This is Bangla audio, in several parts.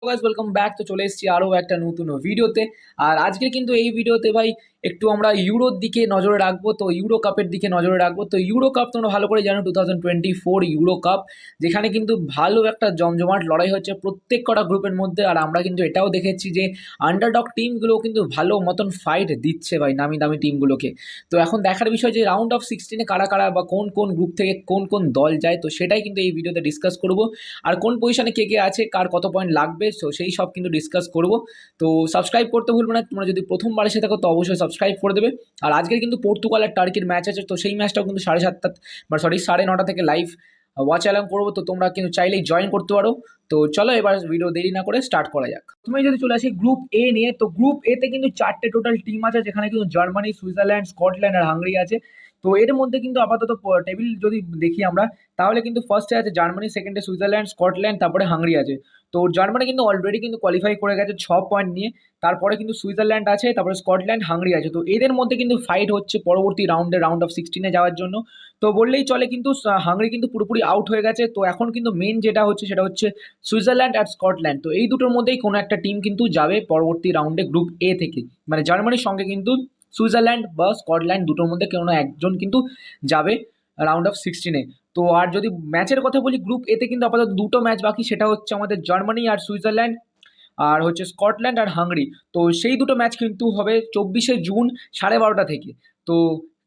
Guys welcome back. তো চলে এসেছি আরও একটা নতুন ভিডিওতে। আর আজকে কিন্তু এই ভিডিওতে ভাই একটু আমরা ইউরোর দিকে নজরে রাখবো, তো ইউরো কাপের দিকে নজরে রাখবো। তো ইউরো কাপ তোমরা ভালো করে জানো, 2024 ইউরো কাপ, যেখানে কিন্তু ভালো একটা জমজমাট লড়াই হচ্ছে প্রত্যেক কটা গ্রুপের মধ্যে। আর আমরা কিন্তু এটাও দেখেছি যে আন্ডারডগ টিমগুলো কিন্তু ভালো মতন ফাইট দিচ্ছে ভাই নামি দামি টিমগুলোকে। তো এখন দেখার বিষয় যে রাউন্ড অফ 16-এ কারা কারা বা কোন কোন গ্রুপ থেকে কোন কোন দল যায়, তো সেটাই কিন্তু এই ভিডিওতে ডিসকাস করবো। আর কোন পজিশনে কে কে আছে, কার কত পয়েন্ট লাগবে, তো সেই সব কিন্তু ডিসকাস করব। তো সাবস্ক্রাইব করতে ভুলবে না, তোমরা যদি প্রথমবার এসে থাকো তো অবশ্যই সাবস্ক্রাইব করে দেবে। আর আজকের কিন্তু পর্তুগাল আর টার্কির ম্যাচ আছে, তো সেই ম্যাচটাও কিন্তু 7:30 বা 9:30 থেকে লাইভ ওয়াচ অ্যালার্ম করবো, তো তোমরা কিন্তু চাইলেই জয়েন করতে পারো। তো চলো এবার ভিডিও দেরি না করে স্টার্ট করা যাক। তুমি যদি চলে আসি গ্রুপ এ নিয়ে, তো গ্রুপ এ তে কিন্তু 4টে টোটাল টিম আছে, যেখানে কিন্তু জার্মানি, সুইজারল্যান্ড, স্কটল্যান্ড আর হাঙ্গেরি আছে। তো এর মধ্যে কিন্তু আপাতত টেবিল যদি দেখি আমরা, তাহলে কিন্তু ফার্স্টে আছে জার্মানি, সেকেন্ডে সুইজারল্যান্ড, স্কটল্যান্ড, তারপরে হাঙ্গেরি আছে। তো জার্মানি কিন্তু অলরেডি কিন্তু কোয়ালিফাই করে গেছে 6 পয়েন্ট নিয়ে। তারপরে কিন্তু সুইজারল্যান্ড আছে, তারপরে স্কটল্যান্ড, হাঙ্গেরি আছে। তো এদের মধ্যে কিন্তু ফাইট হচ্ছে পরবর্তী রাউন্ড অফ 16-এ যাওয়ার জন্য। তো বললেই চলে, কিন্তু হাঙ্গেরি কিন্তু পুরোপুরি আউট হয়ে গেছে। তো এখন কিন্তু মেন যেটা হচ্ছে সেটা হচ্ছে সুইজারল্যান্ড আর স্কটল্যান্ড। তো এই দুটোর মধ্যেই কোনো একটা টিম কিন্তু যাবে পরবর্তী রাউন্ডে গ্রুপ এ থেকে, মানে জার্মানির সঙ্গে কিন্তু সুইজারল্যান্ড বা স্কটল্যান্ড দুটোর মধ্যে কোনো একজন কিন্তু যাবে রাউন্ড অফ 16-এ। তো আর যদি ম্যাচের কথা বলি, গ্রুপ এতে কিন্তু আপাতত দুটো ম্যাচ বাকি, সেটা হচ্ছে আমাদের জার্মানি আর সুইজারল্যান্ড, আর হচ্ছে স্কটল্যান্ড আর হাঙ্গেরি। তো সেই দুটো ম্যাচ কিন্তু হবে 24শে জুন 12:30 থেকে। তো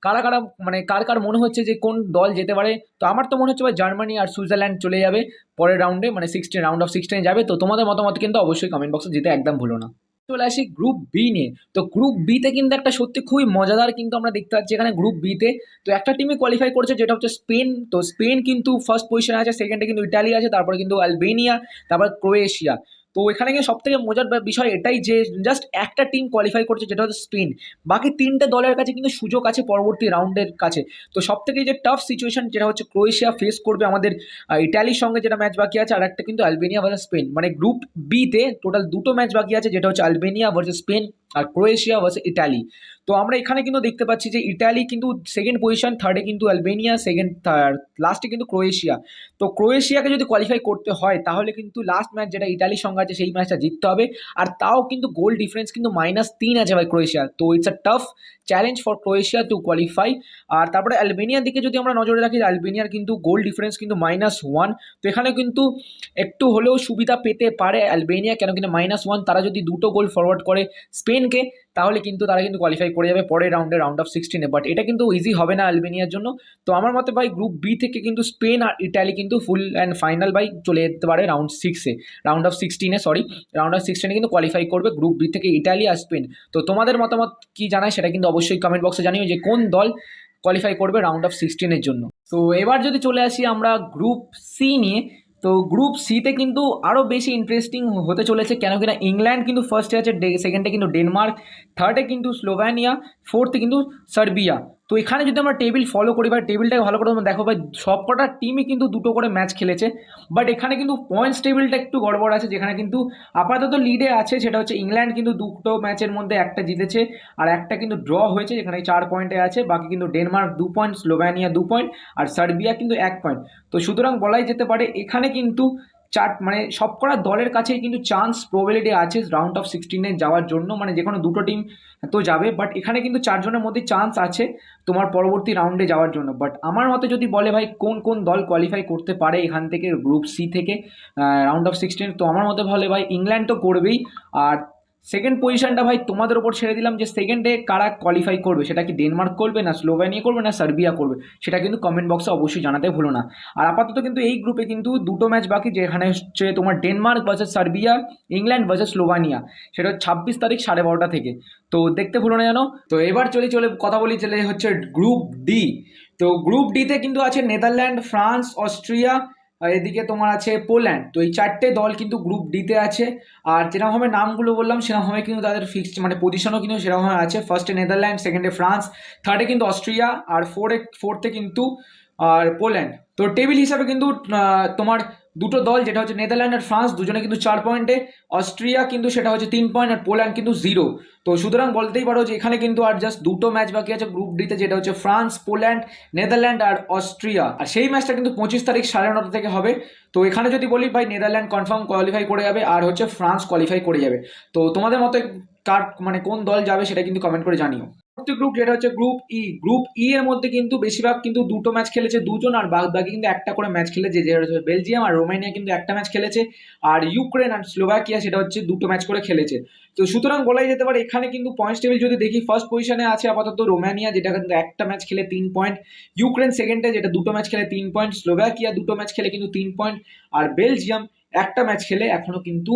কারা কারা, মানে কার কার মনে হচ্ছে যে কোন দল যেতে পারে? তো আমার তো মনে হচ্ছে ভাই জার্মানি আর সুইজারল্যান্ড চলে যাবে পরের রাউন্ডে, মানে রাউন্ড অফ 16-এ যাবে। তো তোমাদের মতামত কিন্তু অবশ্যই কমেন্ট বক্সে যেতে একদম ভুলো না। চলে আসি গ্রুপ বি নিয়ে। তো গ্রুপ বিতে কিন্তু একটা সত্যি খুবই মজাদার কিন্তু আমরা দেখতে পাচ্ছি এখানে গ্রুপ বিতে। তো একটা টিমে কোয়ালিফাই করেছে, যেটা হচ্ছে স্পেন। তো স্পেন কিন্তু ফার্স্ট পজিশনে আছে, সেকেন্ডে কিন্তু ইটালি আছে, তারপরে কিন্তু আলবেনিয়া, তারপর ক্রোয়েশিয়া। তো এখানে কিন্তু সব থেকে মজার বিষয় এটাই যে জাস্ট একটা টিম কোয়ালিফাই করছে, যেটা হচ্ছে স্পেন। বাকি তিনটে দলের কাছে কিন্তু সুযোগ আছে পরবর্তী রাউন্ডের কাছে। তো সব থেকে যে টাফ সিচুয়েশন যেটা হচ্ছে ক্রোয়েশিয়া ফেস করবে আমাদের ইটালির সঙ্গে, যেটা ম্যাচ বাকি আছে, আর একটা কিন্তু আলবেনিয়া ভার্সেস স্পেন। মানে গ্রুপ বিতে টোটাল দুটো ম্যাচ বাকি আছে, যেটা হচ্ছে আলবেনিয়া ভার্সেস স্পেন আর ক্রোয়েশিয়া ভার্সেস ইটালি। তো আমরা এখানে কিন্তু দেখতে পাচ্ছি যে ইটালি কিন্তু সেকেন্ড পজিশন, থার্ডে কিন্তু আলবেনিয়া, সেকেন্ড থার্ড লাস্টে কিন্তু ক্রোয়েশিয়া। তো ক্রোয়েশিয়াকে যদি কোয়ালিফাই করতে হয়, তাহলে কিন্তু লাস্ট ম্যাচ যেটা ইটালির সঙ্গে আছে সেই ম্যাচটা জিততে হবে। আর তাও কিন্তু গোল ডিফারেন্স কিন্তু -3 আছে ভাই ক্রোয়েশিয়া। তো it's a tough challenge for Croatia to qualify. আর তারপরে আলবেনিয়ার দিকে যদি আমরা নজরে রাখি, আলবেনিয়ার কিন্তু গোল ডিফারেন্স কিন্তু -1। তো এখানে কিন্তু একটু হলেও সুবিধা পেতে পারে আলবেনিয়া, কেন কিনা -1 তারা যদি দুটো গোল ফরওয়ার্ড করে স্পেনকে, তাহলে কিন্তু তারা কিন্তু কোয়ালিফাই করে যাবে পরের রাউন্ডে, রাউন্ড অফ 16-এ। বাট এটা কিন্তু ইজি হবে না আলবেনিয়ার জন্য। তো আমার মতে ভাই গ্রুপ বি থেকে কিন্তু স্পেন আর ইটালি কিন্তু ফুল অ্যান্ড ফাইনাল ভাই চলে যেতে পারে রাউন্ড অফ 16-এ, সরি, রাউন্ড অফ 16-এ কিন্তু কোয়ালিফাই করবে গ্রুপ বি থেকে ইটালি আর স্পেন। তো তোমাদের মতামত কি জানায় সেটা কিন্তু অবশ্যই কমেন্ট বক্সে জানিও, যে কোন দল কোয়ালিফাই করবে রাউন্ড অফ 16-এর জন্য। তো এবার যদি চলে আসি আমরা গ্রুপ সি নিয়ে, তো গ্রুপ সিতে কিন্তু আরও বেশি ইন্টারেস্টিং হতে চলেছে, কেন কিনা ইংল্যান্ড কিন্তু ফার্স্টে আছে, সেকেন্ডে কিন্তু ডেনমার্ক, থার্ডে কিন্তু স্লোভেনিয়া, ফোর্থে কিন্তু সার্বিয়া। তো এখানে যদি আমরা টেবিল ফলো করি ভাই, টেবিলটাকে ভালো করে তোমরা দেখো ভাই, সবকটা টিমই কিন্তু দুটো করে ম্যাচ খেলেছে। বাট এখানে কিন্তু পয়েন্টস টেবিলটা একটু গড়বড় আছে, যেখানে কিন্তু আপাতত লিডে আছে সেটা হচ্ছে ইংল্যান্ড, কিন্তু দুটো ম্যাচের মধ্যে একটা জিতেছে আর একটা কিন্তু ড্র হয়েছে, যেখানে 4 পয়েন্টে আছে। বাকি কিন্তু ডেনমার্ক 2 পয়েন্ট, স্লোভেনিয়া 2 পয়েন্ট, আর সার্বিয়া কিন্তু 1 পয়েন্ট। তো সুতরাং বলাই যেতে পারে এখানে কিন্তু মানে সবকটা দলের কাছেই কিন্তু চান্স প্রবাবিলিটি আছে রাউন্ড অফ 16-এ যাওয়ার জন্য, মানে যে কোনো দুটো টিম তো যাবে। বাট এখানে কিন্তু চারজনের মধ্যে চান্স আছে তোমার পরবর্তী রাউন্ডে যাওয়ার জন্য। বাট আমার মতে যদি বলে ভাই কোন কোন দল কোয়ালিফাই করতে পারে এখান থেকে গ্রুপ সি থেকে রাউন্ড অফ 16, তো আমার মতে বলে ভাই ইংল্যান্ড তো করবেই। আর সেকেন্ড পজিশনটা ভাই তোমাদের ওপর ছেড়ে দিলাম, যে সেকেন্ডে কারা কোয়ালিফাই করবে, সেটা কি ডেনমার্ক করবে, না স্লোভেনিয়া করবে, না সার্বিয়া করবে, সেটা কিন্তু কমেন্ট বক্সে অবশ্যই জানাতে ভুলো না। আর আপাতত কিন্তু এই গ্রুপে কিন্তু দুটো ম্যাচ বাকি, যেখানে হচ্ছে তোমার Denmark versus Serbia, England versus Slovenia, সেটা 26 তারিখ 12:30 থেকে। তো দেখতে ভুলো না জানো। তো এবার চলে চলে কথা বলি, চলে হচ্ছে গ্রুপ ডি। তো গ্রুপ ডিতে কিন্তু আছে নেদারল্যান্ড, ফ্রান্স, অস্ট্রিয়া, আর এদিকে তোমার আছে পোল্যান্ড। তো এই চারটে দল কিন্তু গ্রুপ ডিতে আছে। আর যেরকমভাবে নামগুলো বললাম সেরকমভাবে কিন্তু তাদের ফিক্সড মানে পজিশনও কিন্তু সেরকমভাবে আছে, ফার্স্টে নেদারল্যান্ড, সেকেন্ডে ফ্রান্স, থার্ডে কিন্তু অস্ট্রিয়া, আর ফোর্থে কিন্তু আর পোল্যান্ড। তো টেবিল হিসাবে কিন্তু তোমার দুটো দল যেটা হচ্ছে নেদারল্যান্ড আর ফ্রান্স দুজনে কিন্তু 4 পয়েন্টে, অস্ট্রিয়া কিন্তু সেটা হচ্ছে 3 পয়েন্ট, আর পোল্যান্ড কিন্তু 0। তো সুতরাং বলতেই পারো যে এখানে কিন্তু আর জাস্ট দুটো ম্যাচ বাকি আছে গ্রুপ ডিতে, যেটা হচ্ছে ফ্রান্স, পোল্যান্ড, নেদারল্যান্ড আর অস্ট্রিয়া। আর সেই ম্যাচটা কিন্তু 25 তারিখ 9:30 থেকে হবে। তো এখানে যদি বলি ভাই, নেদারল্যান্ড কনফার্ম কোয়ালিফাই করে যাবে, আর হচ্ছে ফ্রান্স কোয়ালিফাই করে যাবে। তো তোমাদের মতে কার মানে কোন দল যাবে সেটা কিন্তু কমেন্ট করে জানিও। পরবর্তী গ্রুপ যেটা হচ্ছে গ্রুপ ই এর মধ্যে কিন্তু বেশিরভাগ কিন্তু দুটো ম্যাচ খেলেছে দুজন, আর বাকি কিন্তু একটা করে ম্যাচ খেলেছে, যেটা হচ্ছে বেলজিয়াম আর রোমানিয়া কিন্তু একটা ম্যাচ খেলেছে, আর ইউক্রেন আর স্লোভাকিয়া সেটা হচ্ছে দুটো ম্যাচ করে খেলেছে। তো সুতরাং বলাই যেতে পারে এখানে কিন্তু পয়েন্টস টেবিল যদি দেখি, ফার্স্ট পজিশনে আছে আপাতত রোমানিয়া, যেটা কিন্তু একটা ম্যাচ খেলে 3 পয়েন্ট, ইউক্রেন সেকেন্ডে, যেটা দুটো ম্যাচ খেলে 3 পয়েন্ট, স্লোভাকিয়া দুটো ম্যাচ খেলে কিন্তু 3 পয়েন্ট, আর বেলজিয়াম একটা ম্যাচ খেলে এখনো কিন্তু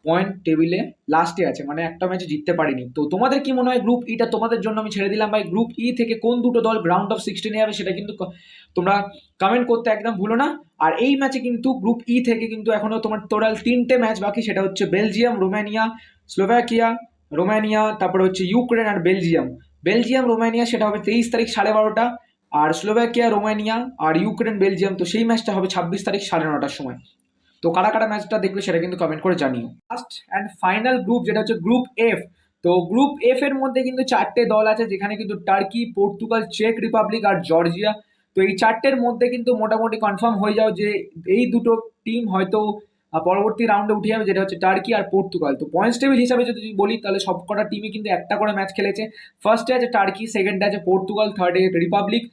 পয়েন্ট টেবিলে লাস্টে আছে, মানে একটা ম্যাচে জিততে পারিনি। তো তোমাদের কি মনে হয় গ্রুপ ইটা তোমাদের জন্য আমি ছেড়ে দিলাম ভাই। গ্রুপ ই থেকে কোন দুটো দল গ্রাউন্ড অফ 16 যাবে সেটা কিন্তু তোমরা কমেন্ট করতে একদম ভুলো না। আর এই ম্যাচে কিন্তু গ্রুপ ই থেকে কিন্তু এখনো তোমার টোটাল 3টে ম্যাচ বাকি, সেটা হচ্ছে বেলজিয়াম, রোমানিয়া, স্লোভাকিয়া, রোমানিয়া, তারপরে হচ্ছে ইউক্রেন আর বেলজিয়াম। বেলজিয়াম রোমানিয়া সেটা হবে 23 তারিখ 12:30, আর স্লোভাকিয়া রোমানিয়া আর ইউক্রেন বেলজিয়াম তো সেই ম্যাচটা হবে 26 তারিখ 9:30 সময়। তো কারা কারা ম্যাচটা দেখবে সেটা কিন্তু কমেন্ট করে জানিও। লাস্ট অ্যান্ড ফাইনাল গ্রুপ যেটা হচ্ছে গ্রুপ এফ। তো গ্রুপ এফ এর মধ্যে কিন্তু 4টে দল আছে, যেখানে কিন্তু টার্কি, পর্তুগাল, চেক রিপাবলিক আর জর্জিয়া। তো এই 4টের মধ্যে কিন্তু মোটামুটি কনফার্ম হয়ে যাও যে এই দুটো টিম হয়তো পরবর্তী রাউন্ডে উঠে যাবে, যেটা হচ্ছে টার্কি আর পর্তুগাল। তো পয়েন্টস টেবিল হিসাবে যদি বলি তাহলে সবকটা টিমই কিন্তু একটা করে ম্যাচ খেলেছে। ফার্স্টে আছে টার্কি, সেকেন্ডে আছে পর্তুগাল, থার্ডে রিপাবলিক,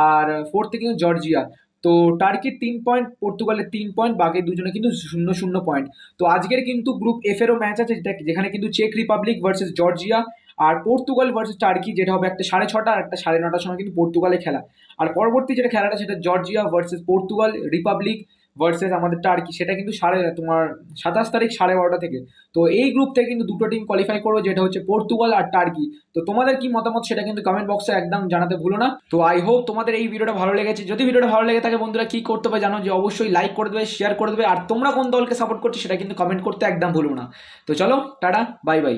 আর ফোর্থে কিন্তু জর্জিয়া। তো টার্কির 3 পয়েন্ট, পর্তুগালের 3 পয়েন্ট, বাকি দুজনে কিন্তু 0-0 পয়েন্ট। তো আজকের কিন্তু গ্রুপ এফ এরও ম্যাচ আছে, যেখানে কিন্তু চেক রিপাবলিক ভার্সেস জর্জিয়া, আর পর্তুগাল ভার্সেস টার্কি, যেটা হবে একটা 6:30 আর একটা 9:30 সময় কিন্তু পর্তুগালে খেলা। আর পরবর্তী যেটা খেলাটা সেটা Georgia versus Portugal, Republic versus আমাদের টার্কি, সেটা কিন্তু তোমার 27 তারিখ 12:30 থেকে। তো এই গ্রুপ থেকে কিন্তু দুটো টিম কোয়ালিফাই করবে, যেটা হচ্ছে পর্তুগাল আর টার্কি। তো তোমাদের কি মতামত সেটা কিন্তু কমেন্ট বক্সে একদম জানাতে ভুলো না। তো আই হোপ তোমাদের এই ভিডিওটা ভালো লেগেছে। যদি ভিডিওটা ভালো লেগে থাকে বন্ধুরা কি করতে হবে জানো, যে অবশ্যই লাইক করে দেবে, শেয়ার করে দেবে, আর তোমরা কোন দলকে সাপোর্ট করছো সেটা কিন্তু কমেন্ট করতে একদম ভুলো না। তো চলো টাটা, বাই বাই।